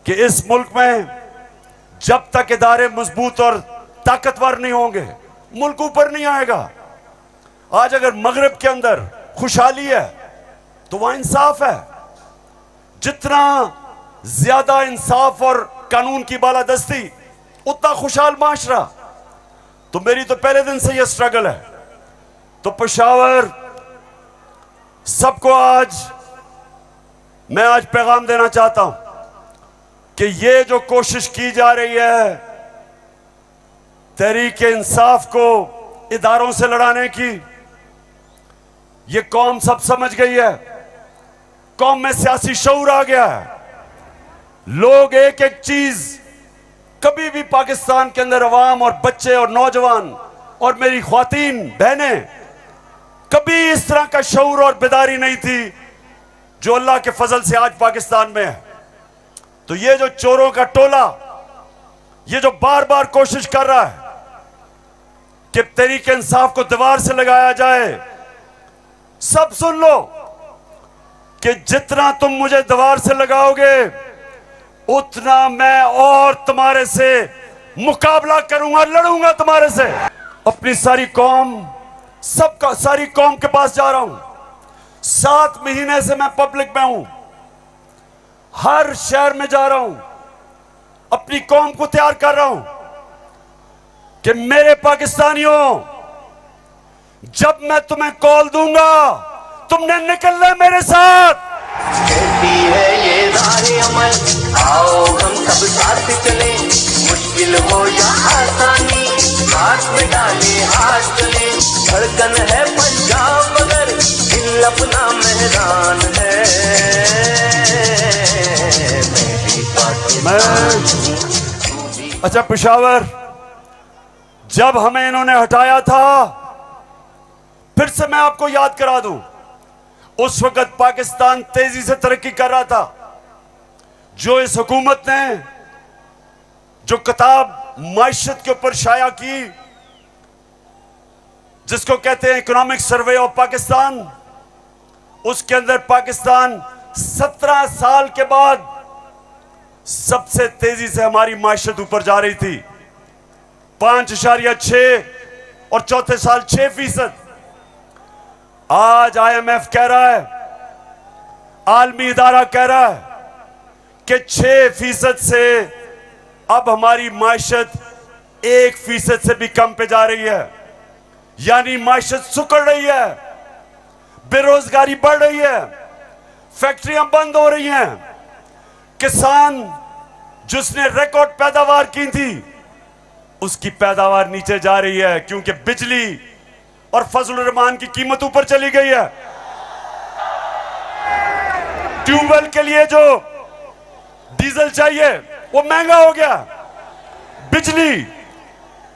कि इस मुल्क में जब तक इदारे मजबूत और ताकतवर नहीं होंगे, मुल्क ऊपर नहीं आएगा। आज अगर मगरिब के अंदर खुशहाली है तो वहां इंसाफ है। जितना ज्यादा इंसाफ और कानून की बालादस्ती, उतना खुशहाल माशरा। तो मेरी तो पहले दिन से यह स्ट्रगल है। तो पेशावर सबको मैं आज पैगाम देना चाहता हूं कि ये जो कोशिश की जा रही है तहरीक इंसाफ को इदारों से लड़ाने की। ये कौम सब समझ गई है, कौम में सियासी शऊर आ गया है। लोग एक एक चीज, कभी भी पाकिस्तान के अंदर अवाम और बच्चे और नौजवान और मेरी ख्वातीन बहनें, कभी इस तरह का शऊर और बेदारी नहीं थी जो अल्लाह के फजल से आज पाकिस्तान में है। तो ये जो चोरों का टोला, ये जो बार बार कोशिश कर रहा है कि तहरीक इंसाफ को दीवार से लगाया जाए, सब सुन लो कि जितना तुम मुझे दीवार से लगाओगे उतना मैं और तुम्हारे से मुकाबला करूंगा, लड़ूंगा तुम्हारे से। अपनी सारी कौम, सबका सारी कौम के पास जा रहा हूं। 7 महीने से मैं पब्लिक में हूं, हर शहर में जा रहा हूं, अपनी कौम को तैयार कर रहा हूं कि मेरे पाकिस्तानियों, जब मैं तुम्हें कॉल दूंगा तुमने निकलना है मेरे साथ। कहती है ये राहे अमल, आओ हम सब साथ चले, मुश्किल हो या आसानी, हाथ में डाले हाथ चले। धड़कन है पंजाब मगर दिल अपना मेहरान है। अच्छा पेशावर, जब हमें इन्होंने हटाया था, फिर से मैं आपको याद करा दूं, उस वक्त पाकिस्तान तेजी से तरक्की कर रहा था। जो इस हुकूमत ने जो किताब माइशत के ऊपर शाया की, जिसको कहते हैं इकोनॉमिक सर्वे ऑफ पाकिस्तान, उसके अंदर पाकिस्तान 17 साल के बाद सबसे तेजी से हमारी माइशत ऊपर जा रही थी। 5.6 और चौथे साल 6%। आज IMF कह रहा है, आलमी इदारा कह रहा है कि 6% से अब हमारी माइशत 1% से भी कम पे जा रही है। यानी माइशत सुकड़ रही है, बेरोजगारी बढ़ रही है, फैक्ट्रियां बंद हो रही हैं। किसान जिसने रिकॉर्ड पैदावार की थी, उसकी पैदावार नीचे जा रही है, क्योंकि बिजली और फजलुर रहमान की कीमत ऊपर चली गई है। ट्यूबवेल के लिए जो डीजल चाहिए वो महंगा हो गया। बिजली,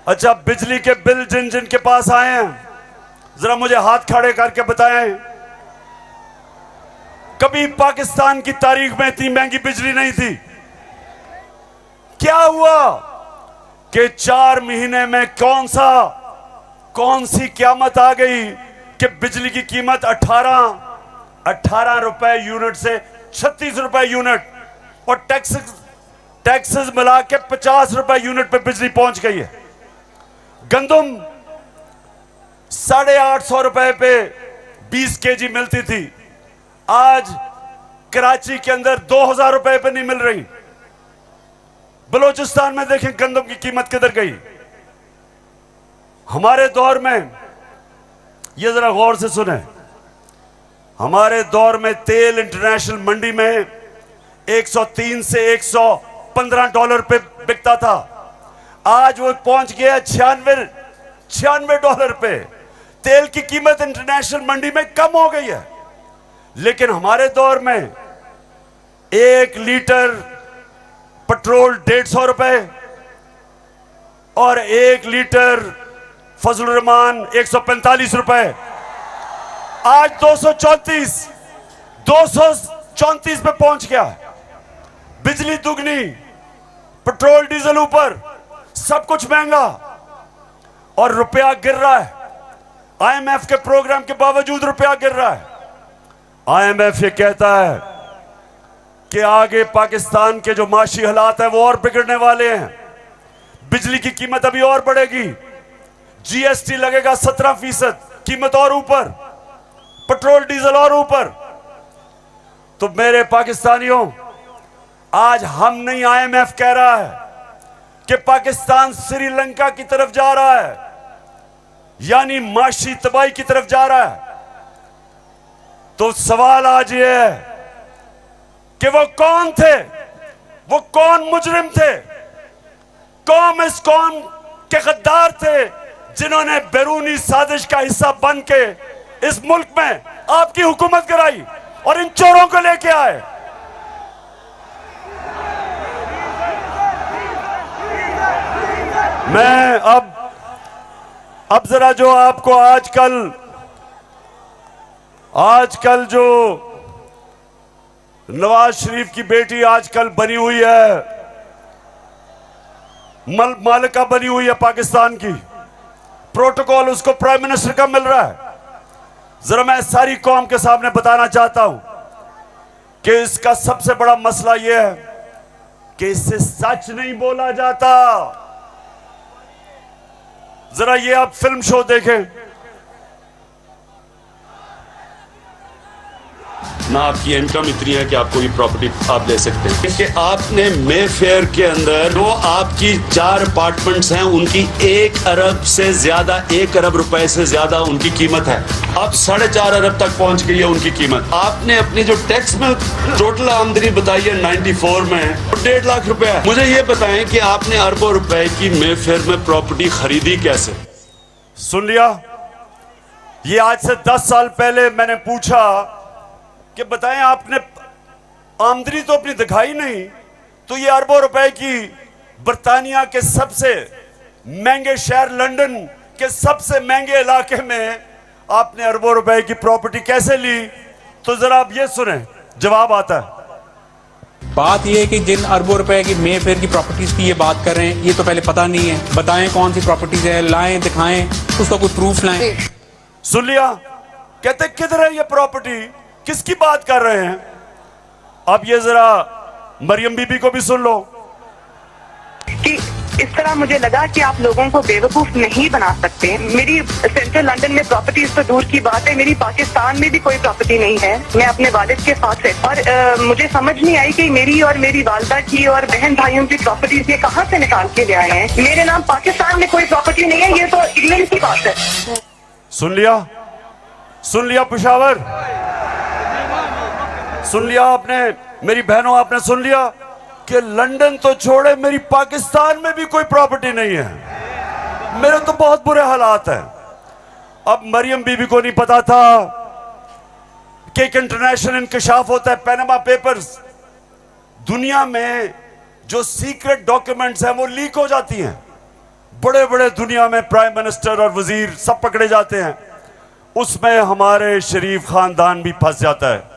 अच्छा बिजली के बिल जिन जिन के पास आए हैं, जरा मुझे हाथ खड़े करके बताएं, कभी पाकिस्तान की तारीख में इतनी महंगी बिजली नहीं थी। क्या हुआ कि 4 महीने में कौन सी क़यामत आ गई कि बिजली की कीमत 18 रुपए यूनिट से 36 रुपए यूनिट, और टैक्सेस मिला के 50 रुपए यूनिट पे बिजली पहुंच गई है। गंदम 850 रुपए पे 20 kg मिलती थी, आज कराची के अंदर 2000 रुपए पे नहीं मिल रही। बलूचिस्तान में देखें गंदम की कीमत किधर गई। हमारे दौर में, ये जरा गौर से सुने, हमारे दौर में तेल इंटरनेशनल मंडी में 103 से 115 डॉलर पे बिकता था। आज वो पहुंच गया 96 डॉलर पे। तेल की कीमत इंटरनेशनल मंडी में कम हो गई है। लेकिन हमारे दौर में 1 लीटर पेट्रोल 150 रुपए और 1 लीटर फजलुर रहमान 145 रुपए। आज 234 पे पहुंच गया। बिजली दुगनी, पेट्रोल डीजल ऊपर, सब कुछ महंगा और रुपया गिर रहा है। IMF के प्रोग्राम के बावजूद रुपया गिर रहा है। IMF ये कहता है कि आगे पाकिस्तान के जो माशी हालात है वो और बिगड़ने वाले हैं। बिजली की कीमत अभी और बढ़ेगी, GST लगेगा 17%, कीमत और ऊपर, पेट्रोल डीजल और ऊपर। तो मेरे पाकिस्तानियों, आज हम नहीं, IMF कह रहा है कि पाकिस्तान श्रीलंका की तरफ जा रहा है, यानी माशी तबाही की तरफ जा रहा है। तो सवाल आज ये है कि वो कौन थे, वो कौन मुजरिम थे, कौन इस कौम के गद्दार थे जिन्होंने बैरूनी साजिश का हिस्सा बन के इस मुल्क में आपकी हुकूमत कराई और इन चोरों को लेके आए। मैं अब जरा जो आपको आजकल जो नवाज शरीफ की बेटी आजकल बनी हुई है, मालिका बनी हुई है पाकिस्तान की, प्रोटोकॉल उसको प्राइम मिनिस्टर का मिल रहा है। जरा मैं सारी कौम के सामने बताना चाहता हूं कि इसका सबसे बड़ा मसला यह है कि इससे सच नहीं बोला जाता। जरा ये आप फिल्म शो देखें, ना आपकी इनकम इतनी है कि आप कोई प्रॉपर्टी आप ले सकते हैं कि आपने मे फेयर के अंदर जो आपकी 4 अपार्टमेंट्स हैं उनकी 1 अरब से ज्यादा, 1 अरब रुपए से ज्यादा उनकी कीमत है। अब 4.5 अरब तक पहुंच गई है उनकी कीमत। आपने अपनी जो टैक्स में टोटल आमदनी बताई है 94 में 1.5 लाख रुपए है। मुझे ये बताएं कि आपने अरबों रुपए की मे फेयर में प्रॉपर्टी खरीदी कैसे? सुन लिया? ये आज से 10 साल पहले मैंने पूछा कि बताएं आपने आमदनी तो अपनी दिखाई नहीं, तो ये अरबों रुपए की बर्तानिया के सबसे महंगे शहर लंदन के सबसे महंगे इलाके में आपने अरबों रुपए की प्रॉपर्टी कैसे ली? तो जरा आप ये सुने, जवाब आता है। बात यह है कि जिन अरबों रुपए की मे फेयर की प्रॉपर्टीज की ये बात कर रहे हैं, ये तो पहले पता नहीं है। बताएं कौन सी प्रॉपर्टीज है, लाएं, दिखाएं, उसका कोई प्रूफ लाएं। सुन लिया? कहते किधर है ये प्रॉपर्टी, किसकी बात कर रहे हैं? अब ये जरा मरियम बीबी को भी सुन लो कि इस तरह मुझे लगा कि आप लोगों को बेवकूफ नहीं बना सकते। मेरी सेंट्रल लंदन में प्रॉपर्टीज तो दूर की बात है, मेरी पाकिस्तान में भी कोई प्रॉपर्टी नहीं है। मैं अपने वालिद के साथ है और मुझे समझ नहीं आई कि मेरी और मेरी वालदा की और बहन भाइयों की प्रॉपर्टीज ये कहाँ से निकाल के ले आए हैं। मेरे नाम पाकिस्तान में कोई प्रॉपर्टी नहीं है, ये तो इंग्लैंड की बात है। सुन लिया? सुन लिया पेशावर? सुन लिया आपने? मेरी बहनों, आपने सुन लिया कि लंदन तो छोड़े, मेरी पाकिस्तान में भी कोई प्रॉपर्टी नहीं है। मेरे तो बहुत बुरे हालात हैं। अब मरियम बीबी को नहीं पता था कि एक इंटरनेशनल इंकशाफ होता है, पैनामा पेपर्स। दुनिया में जो सीक्रेट डॉक्यूमेंट्स हैं वो लीक हो जाती हैं। बड़े बड़े दुनिया में प्राइम मिनिस्टर और वजीर सब पकड़े जाते हैं, उसमें हमारे शरीफ खानदान भी फंस जाता है।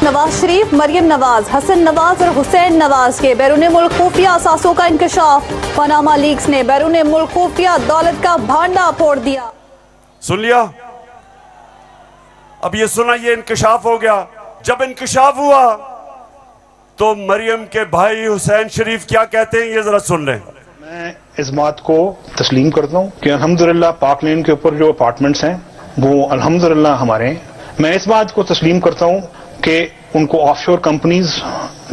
नवाज शरीफ, मरियम नवाज, हसन नवाज और हुसैन नवाज के बैरून मुल्क खुफिया असासों का इंकशाफ। पनामा लीक्स ने बैरून मुल्क खुफिया दौलत का भांडा फोड़ दिया। सुन लिया? अब ये सुना, ये इंकशाफ हो गया। जब इंकशाफ हुआ तो मरियम के भाई हुसैन शरीफ क्या कहते हैं, ये जरा सुन लें। मैं इस बात को तस्लीम करता हूँ कि अल्हम्दुलिल्लाह पाक लेन के ऊपर जो अपार्टमेंट्स हैं वो अल्हम्दुलिल्लाह हमारे हैं। मैं इस बात को तस्लीम करता हूँ कि उनको ऑफशोर कंपनीज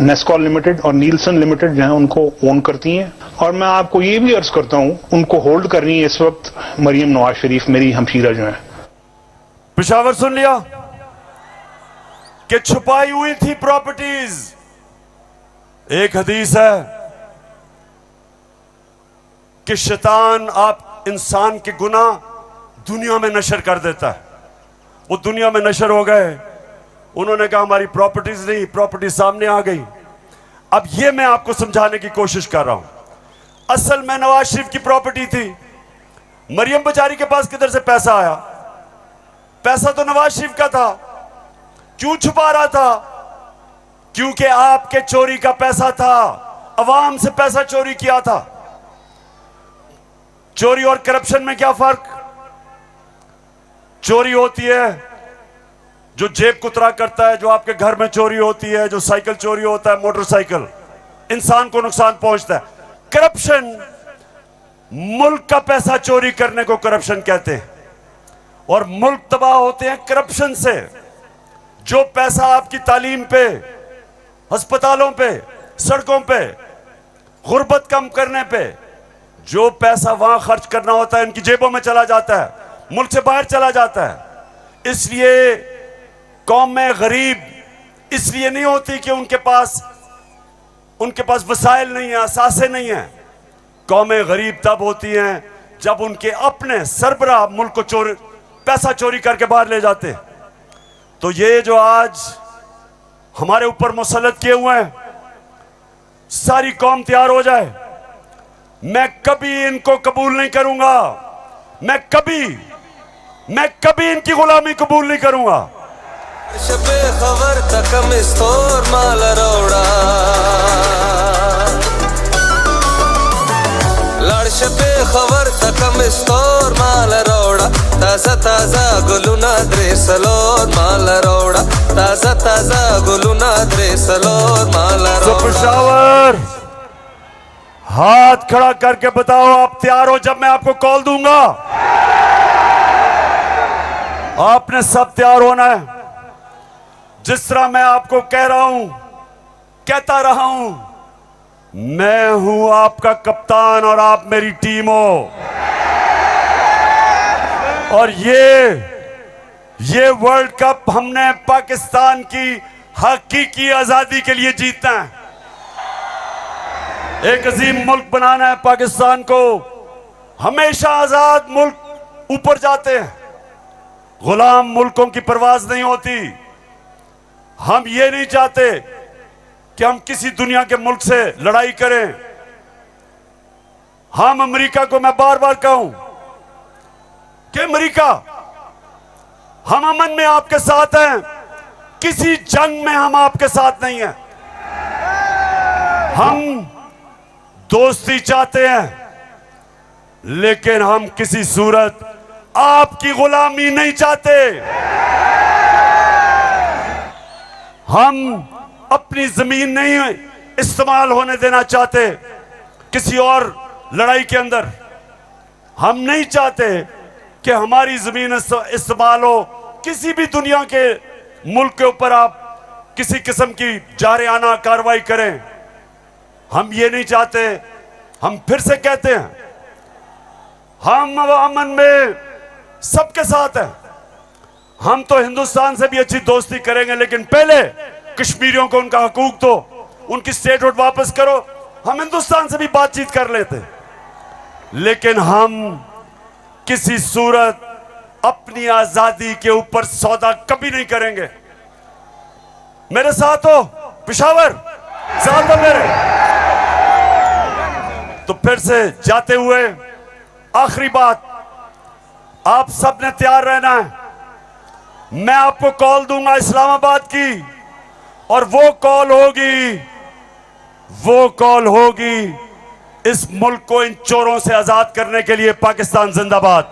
नेस्कॉल लिमिटेड और नीलसन लिमिटेड जो है उनको ओन करती हैं। और मैं आपको ये भी अर्ज करता हूँ उनको होल्ड कर रही है इस वक्त मरियम नवाज शरीफ, मेरी हमशीरा जो है। पेशावर सुन लिया कि छुपाई हुई थी प्रॉपर्टीज। एक हदीस है कि शैतान आप इंसान के गुनाह दुनिया में नशर कर देता है। वो दुनिया में नशर हो गए, उन्होंने कहा हमारी प्रॉपर्टीज नहीं, प्रॉपर्टी सामने आ गई। अब ये मैं आपको समझाने की कोशिश कर रहा हूं। असल में नवाज शरीफ की प्रॉपर्टी थी। मरियम बेचारी के पास किधर से पैसा आया? पैसा तो नवाज शरीफ का था। क्यों छुपा रहा था? क्योंकि आपके चोरी का पैसा था, अवाम से पैसा चोरी किया था। चोरी और करप्शन में क्या फर्क? चोरी होती है जो जेब कुतरा करता है, जो आपके घर में चोरी होती है, जो साइकिल चोरी होता है, मोटरसाइकिल, इंसान को नुकसान पहुंचता है। करप्शन, मुल्क का पैसा चोरी करने को करप्शन कहते हैं। और मुल्क तबाह होते हैं करप्शन से। जो पैसा आपकी तालीम पे, अस्पतालों पे, सड़कों पे, गुर्बत कम करने पे, जो पैसा वहां खर्च करना होता है इनकी जेबों में चला जाता है, मुल्क से बाहर चला जाता है। इसलिए कौम में गरीब इसलिए नहीं होती कि उनके पास उनके पास वसाइल नहीं है, असासे नहीं है। कौमें गरीब तब होती हैं जब उनके अपने सरबराह मुल्क को पैसा चोरी करके बाहर ले जाते। तो ये जो आज हमारे ऊपर मुसल्लत किए हुए हैं, सारी कौम तैयार हो जाए। मैं कभी इनको कबूल नहीं करूंगा, मैं कभी इनकी गुलामी कबूल नहीं करूंगा। शबे खबर तक मिस्तोर माल रोड़ा लड़ पे खबर तक मिस्तोर माल रोड़ा ताजा ताजा गुलुना द्रेसलोर माल रोड़ा ताजा ताजा गुलुना द्रेसलोर माल रोड़ा। पेशावर हाथ खड़ा करके बताओ आप तैयार हो जब मैं आपको कॉल दूंगा? आपने सब तैयार होना है। जिस तरह मैं आपको कह रहा हूं, कहता रहा हूं, मैं हूं आपका कप्तान और आप मेरी टीम हो। और ये वर्ल्ड कप हमने पाकिस्तान की हकीकी आजादी के लिए जीतना है। एक अजीम मुल्क बनाना है पाकिस्तान को। हमेशा आजाद मुल्क ऊपर जाते हैं, गुलाम मुल्कों की परवाज नहीं होती। हम ये नहीं चाहते कि हम किसी दुनिया के मुल्क से लड़ाई करें। हम अमेरिका को मैं बार बार कहूं कि अमेरिका, हम अमन में आपके साथ हैं, किसी जंग में हम आपके साथ नहीं हैं। हम दोस्ती चाहते हैं, लेकिन हम किसी सूरत आपकी गुलामी नहीं चाहते। हम अपनी जमीन नहीं इस्तेमाल होने देना चाहते किसी और लड़ाई के अंदर। हम नहीं चाहते कि हमारी जमीन इस्तेमाल हो किसी भी दुनिया के मुल्क के ऊपर आप किसी किस्म की जारियाना कार्रवाई करें। हम ये नहीं चाहते। हम फिर से कहते हैं, हम अमन में सबके साथ हैं। हम तो हिंदुस्तान से भी अच्छी दोस्ती करेंगे, लेकिन पहले कश्मीरियों को उनका हकूक दो, उनकी स्टेटहुड वापस करो। हम हिंदुस्तान से भी बातचीत कर लेते, लेकिन हम किसी सूरत अपनी आजादी के ऊपर सौदा कभी नहीं करेंगे। मेरे साथ हो पेशावर, साथ हो मेरे। तो फिर से जाते हुए आखिरी बात, आप सब ने तैयार रहना है। मैं आपको कॉल दूंगा इस्लामाबाद की, और वो कॉल होगी इस मुल्क को इन चोरों से आजाद करने के लिए। पाकिस्तान जिंदाबाद।